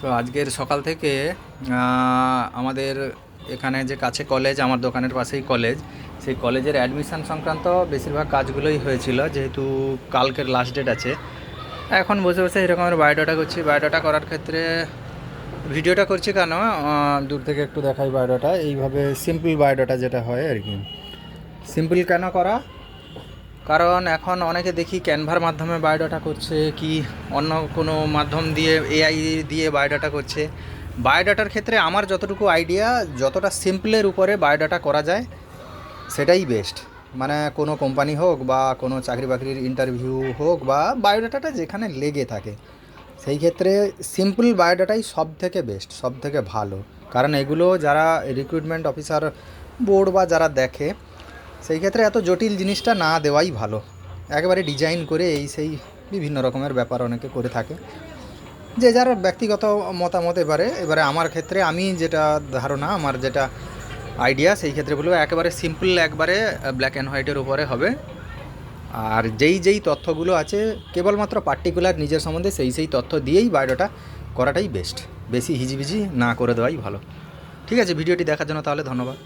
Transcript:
তো আজকের সকাল থেকে আমাদের এখানে যে কাছে কলেজ, আমার দোকানের পাশেই কলেজ, সেই কলেজের অ্যাডমিশন সংক্রান্ত বেশিরভাগ কাজগুলোই হয়েছিল, যেহেতু কালকের লাস্ট ডেট আছে। এখন বসে বসে এরকমের বায়োডাটা করছি। বায়োডাটা করার ক্ষেত্রে ভিডিওটা করছি কেন, দূর থেকে একটু দেখাই বায়োডাটা। এইভাবে সিম্পল বায়োডাটা যেটা হয় আর কি। সিম্পল কেন করা, কারণ এখন অনেকে দেখি ক্যানভার মাধ্যমে বায়োডাটা করছে, কি অন্য কোনো মাধ্যম দিয়ে, এআই দিয়ে বায়োডাটা করছে। বায়োডাটার ক্ষেত্রে আমার যতটুকু আইডিয়া, যতটা সিম্পলের উপরে বায়োডাটা করা যায় সেটাই বেস্ট। মানে কোনো কোম্পানি হোক বা কোনো চাকরি বাকরির ইন্টারভিউ হোক, বা বায়োডাটাটা যেখানে লেগে থাকে, সেই ক্ষেত্রে সিম্পল বায়োডাটাই সব থেকে বেস্ট, সব থেকে ভালো। কারণ এগুলো যারা রিক্রুটমেন্ট অফিসার বোর্ড বা যারা দেখে, সেই ক্ষেত্রে এত জটিল জিনিসটা না দেওয়াই ভালো। একেবারে ডিজাইন করে এই সেই বিভিন্ন রকমের ব্যাপার অনেকে করে থাকে, যে যার ব্যক্তিগত মতামত। এবারে আমার ক্ষেত্রে আমি যেটা ধারণা, আমার যেটা আইডিয়া, সেই ক্ষেত্রে বলবো একেবারে সিম্পল, একবারে ব্ল্যাক অ্যান্ড হোয়াইটের উপরে হবে। আর যেই যেই তথ্যগুলো আছে কেবলমাত্র পার্টিকুলার নিজের সম্বন্ধে, সেই সেই তথ্য দিয়েই বায়োডাটা করাটাই বেস্ট। বেশি হিজিবিজি না করে দেওয়াই ভালো। ঠিক আছে, ভিডিওটি দেখার জন্য তাহলে ধন্যবাদ।